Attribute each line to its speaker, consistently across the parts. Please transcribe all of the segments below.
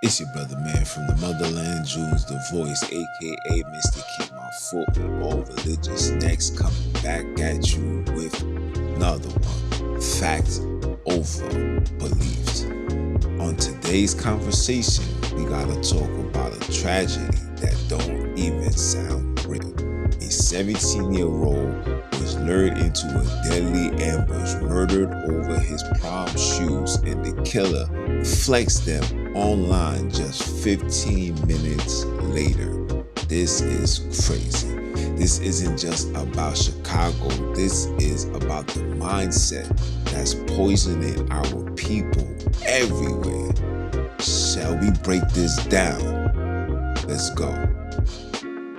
Speaker 1: It's your brother, man, from the motherland, Junns the Voice, aka Mr. Keep My Foot on all religious necks, coming back at you with another one. Fact over beliefs. On today's conversation, we gotta talk about a tragedy that don't even sound real. A 17-year-old was lured into a deadly ambush, murdered over his prom shoes, and the killer flexed them online just 15 minutes later. This is crazy. This isn't just about Chicago. This is about the mindset that's poisoning our people everywhere. Shall we break this down? Let's go.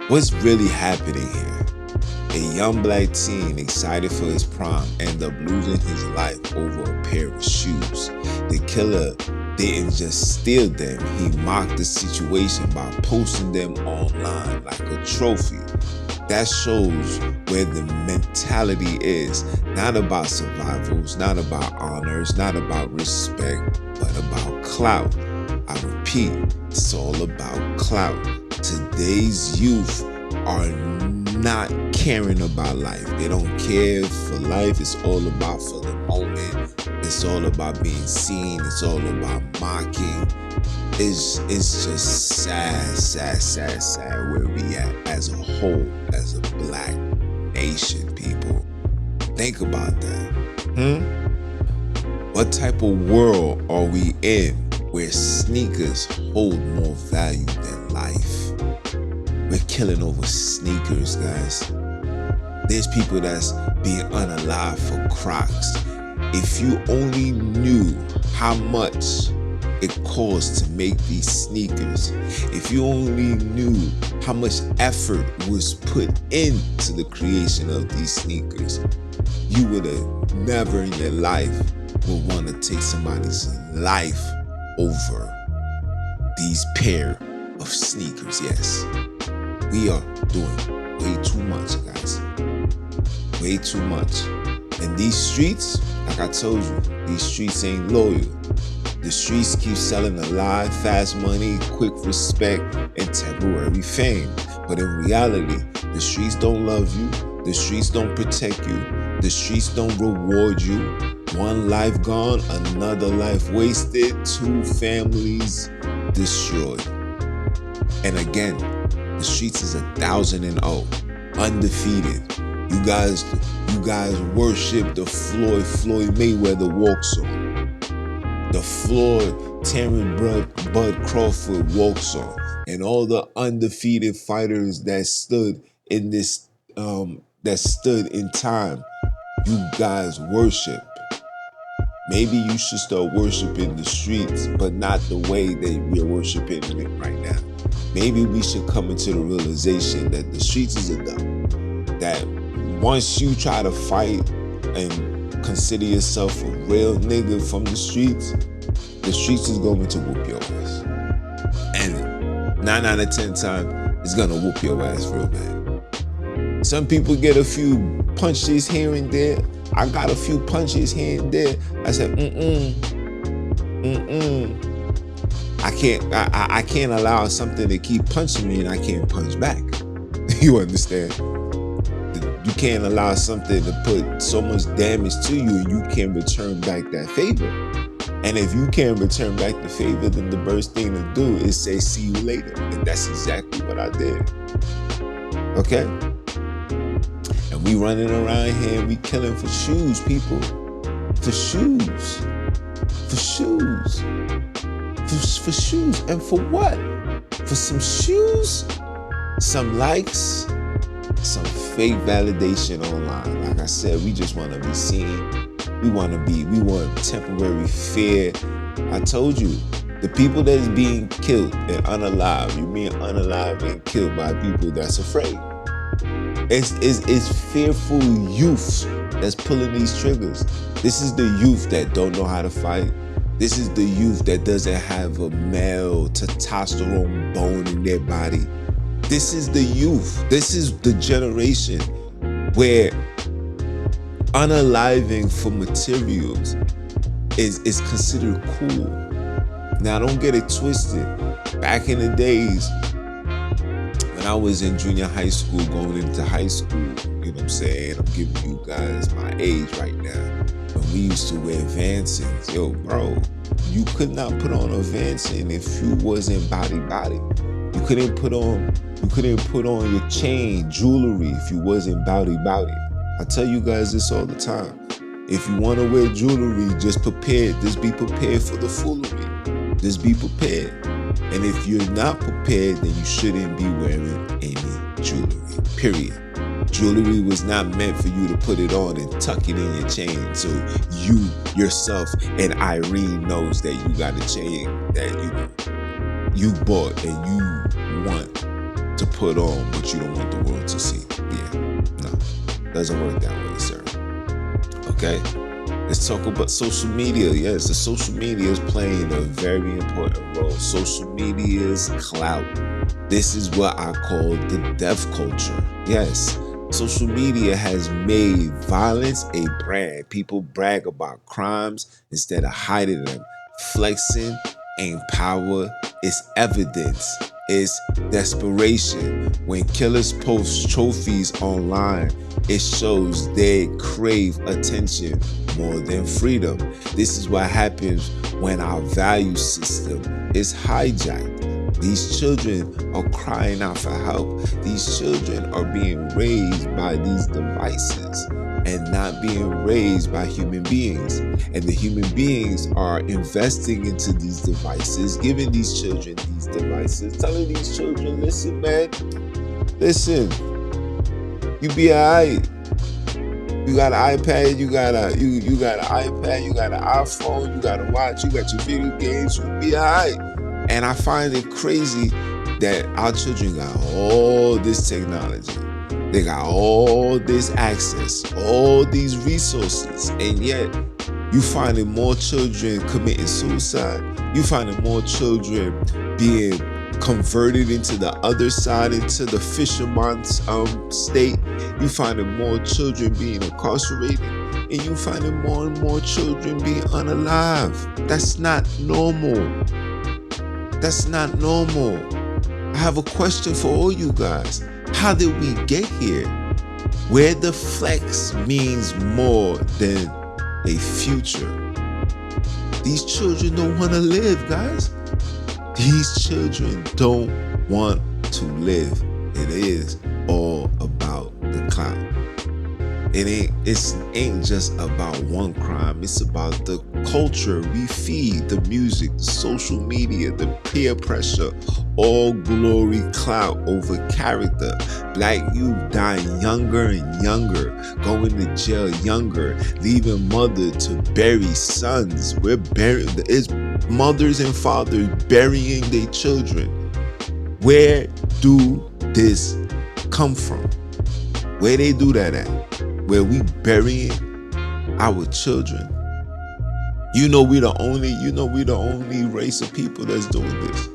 Speaker 1: What's really happening here? A young black teen excited for his prom ended up losing his life over a pair of shoes. The killer didn't just steal them, he mocked the situation by posting them online like a trophy. That shows where the mentality is. Not about survivals, not about honors, not about respect, but about clout. I repeat, it's all about clout. Today's youth are not caring about life. They don't care for life. It's all about for the moment. It's all about being seen. It's all about mocking. It's just sad where we at as a whole, as a black nation, people. Think about that. What type of world are we in where sneakers hold more value than life? We're killing over sneakers, guys. There's people that's being unalive for Crocs. If you only knew how much it costs to make these sneakers, if you only knew how much effort was put into the creation of these sneakers, you would have never in your life would want to take somebody's life over these pair of sneakers. Yes, we are doing way too much, guys. Way too much. And these streets, like I told you, these streets ain't loyal. The streets keep selling a lie, fast money, quick respect, and temporary fame. But in reality, the streets don't love you. The streets don't protect you. The streets don't reward you. One life gone, another life wasted, two families destroyed. And again, the streets is 1,000-0, undefeated. You guys worship the Floyd Mayweather walk song, the Floyd Terrence Bud Crawford walk song, and all the undefeated fighters that stood in this that stood in time. You guys worship. Maybe you should start worshiping the streets, but not the way that we're worshiping it right now. Maybe we should come into the realization that the streets is a dumb. That once you try to fight and consider yourself a real nigga from the streets is going to whoop your ass. And 9 out of 10 times, it's gonna whoop your ass real bad. Some people get a few punches here and there. I got a few punches here and there. I said, I can't allow something to keep punching me and I can't punch back. You understand? You can't allow something to put so much damage to you and you can't return back that favor. And if you can't return back the favor, then the first thing to do is say, see you later. And that's exactly what I did. Okay? And we running around here and we killing for shoes, people. For shoes. For shoes. For shoes. And for what? For some shoes? Some likes? Some fake validation online. Like I said, we just want to be seen. We want temporary fear. I told you, the people that's being killed and unalive, you're being unalive and killed by people that's afraid. It's fearful youth that's pulling these triggers. This is the youth that don't know how to fight. This is the youth that doesn't have a male testosterone bone in their body. This is the youth. This is the generation where unaliving for materials is considered cool. Now, don't get it twisted. Back in the days, when I was in junior high school, going into high school, you know what I'm saying? I'm giving you guys my age right now. When we used to wear Vansons, yo, bro, you could not put on a Vanson if you wasn't body. You couldn't put on your chain, jewelry if you wasn't body. I tell you guys this all the time. If you want to wear jewelry, just prepared. Just be prepared for the foolery. Just be prepared. And if you're not prepared, then you shouldn't be wearing any jewelry, period. Jewelry was not meant for you to put it on and tuck it in your chain. So you yourself and Irene knows that you got a chain that you bought and you want to put on, but you don't want the world to see. Yeah, no, doesn't work that way, sir. Okay, let's talk about social media. Yes, the social media is playing a very important role. Social media's clout. This is what I call the death culture. Yes, social media has made violence a brand. People brag about crimes instead of hiding them. Flexing ain't power, it's evidence. It's desperation. When killers post trophies online, it shows they crave attention more than freedom. This is what happens when our value system is hijacked. These children are crying out for help. These children are being raised by these devices and not being raised by human beings. And the human beings are investing into these devices, giving these children these devices, telling these children, listen, man, listen, you be alright. You got an iPad, you got an iPad, you got an iPhone, you got a watch, you got your video games, you be alright. And I find it crazy that our children got all this technology. They got all this access, all these resources, and yet you finding more children committing suicide. You finding more children being converted into the other side, into the fisherman's state. You finding more children being incarcerated, and you finding more and more children being unalive. That's not normal. That's not normal. I have a question for all you guys. How did we get here? Where the flex means more than a future. These children don't want to live, guys. These children don't want to live. It is all about the clout. It ain't just about one crime. It's about the culture we feed, the music, the social media, the peer pressure, all glory, clout over character. Black youth dying younger and younger, going to jail younger, leaving mother to bury sons. It's mothers and fathers burying their children. Where do this come from? Where they do that at? Where we burying our children? You know we the only race of people that's doing this.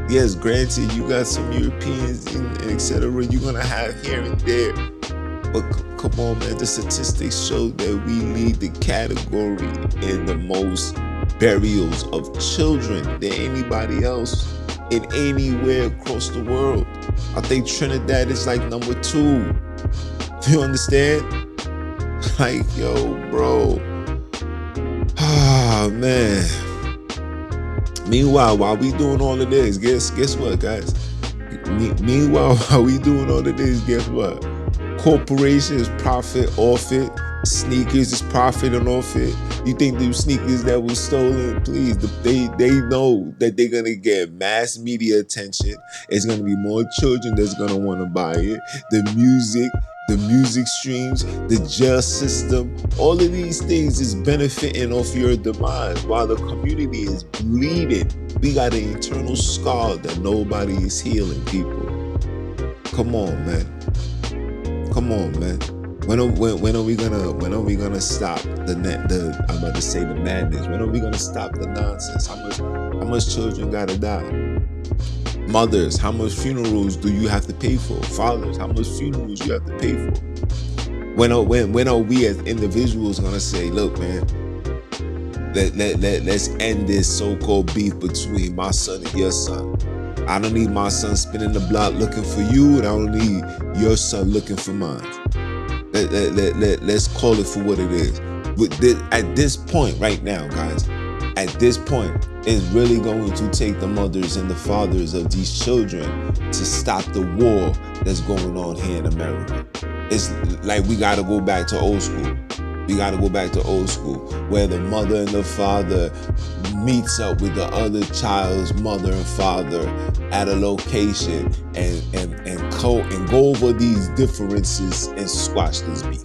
Speaker 1: Yes, granted, you got some Europeans and etc. You're gonna have here and there, but come on, man. The statistics show that we lead the category in the most burials of children than anybody else in anywhere across the world. I think Trinidad is like number 2. You understand? Like, yo, bro. Ah, man. Meanwhile, while we doing all of this, guess what, guys? Meanwhile, while we doing all of this, guess what? Corporations profit off it. Sneakers is profiting off it. You think these sneakers that was stolen, please, they know that they're gonna get mass media attention. It's gonna be more children that's gonna want to buy it. The music streams, the jail system, all of these things is benefiting off your demise while the community is bleeding. We got an internal scar that nobody is healing, people. Come on, man. Come on, man. When are we gonna stop I'm about to say the madness. When are we gonna stop the nonsense? How much children gotta die? Mothers, how much funerals do you have to pay for? Fathers, how much funerals you have to pay for? When are we as individuals gonna say, look, man, Let's end this so-called beef between my son and your son. I don't need my son spinning the block looking for you, and I don't need your son looking for mine. Let's call it for what it is. At this point right now, guys, at this point, it's really going to take the mothers and the fathers of these children to stop the war that's going on here in America. It's like we got to go back to old school. We got to go back to old school, where the mother and the father meets up with the other child's mother and father at a location and go over these differences and squash this beef.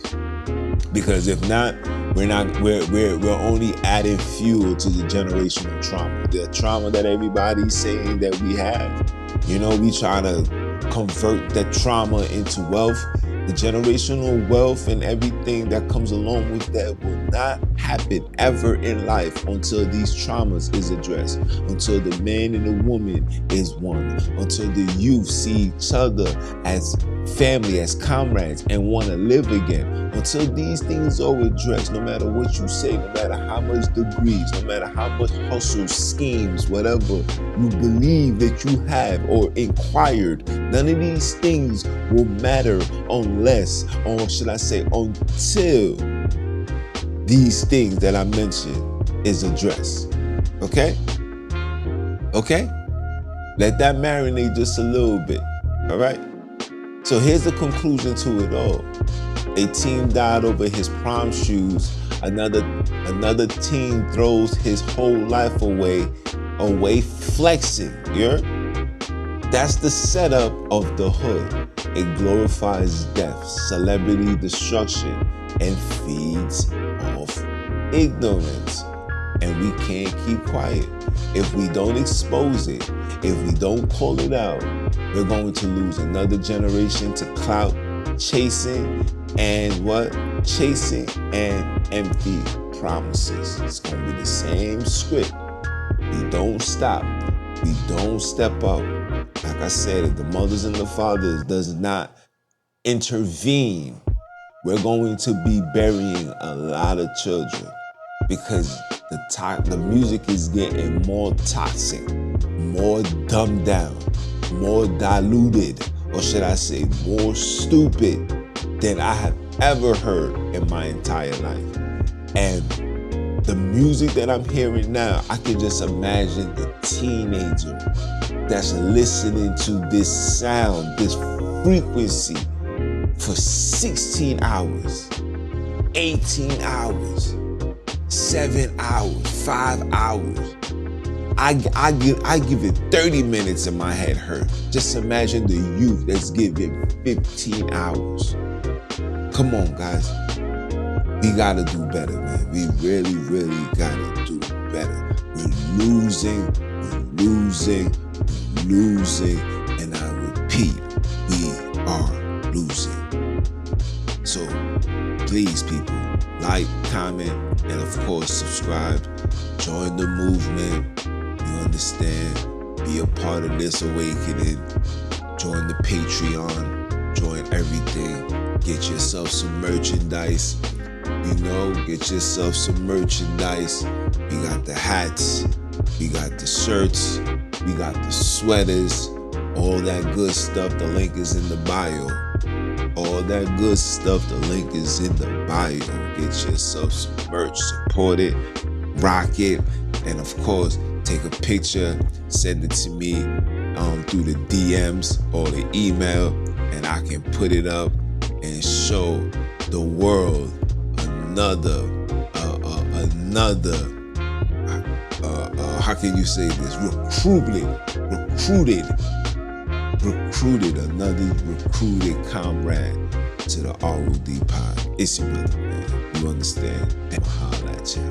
Speaker 1: Because if not, we're only adding fuel to the generational trauma. The trauma that everybody's saying that we have. You know, we try to convert that trauma into wealth. The generational wealth and everything that comes along with that will not happen ever in life until these traumas is addressed, until the man and the woman is one, until the youth see each other as family, as comrades, and want to live again. Until these things are addressed, no matter what you say, no matter how much degrees, no matter how much hustle, schemes, whatever you believe that you have or inquired, none of these things will matter unless, or should I say, until these things that I mentioned is addressed. Okay? Okay? Let that marinate just a little bit. All right? So here's the conclusion to it all. A teen died over his prom shoes. Another teen throws his whole life away flexing. You heard? That's the setup of the hood. It glorifies death, celebrity destruction, and feeds off ignorance. And we can't keep quiet. If we don't expose it, if we don't call it out, we're going to lose another generation to clout chasing and what? Chasing and empty promises. It's going to be the same script. We don't stop. We don't step up. Like I said, if the mothers and the fathers does not intervene, we're going to be burying a lot of children because the music is getting more toxic, more dumbed down, more diluted, or should I say more stupid than I have ever heard in my entire life. And the music that I'm hearing now, I can just imagine the teenager that's listening to this sound, this frequency for 16 hours, 18 hours, 7 hours, 5 hours. I give it 30 minutes and my head hurt. Just imagine the youth that's giving 15 hours. Come on, guys. We gotta do better, man. We really, really gotta do better. We're losing, and I repeat, we are losing. So please, people, like, comment, and of course, subscribe. Join the movement. You understand? Be a part of this awakening. Join the Patreon. Join everything. Get yourself some merchandise. You know, get yourself some merchandise. We got the hats. We got the shirts. We got the sweaters. All that good stuff. The link is in the bio. All that good stuff. The link is in the bio. Get yourself some merch. Support it. Rock it. And of course, take a picture. Send it to me through the DMs or the email. And I can put it up and show the world another how can you say this? Recruited another recruited comrade to the R.o.D pod. It's your brother, man. You understand? And holla at you.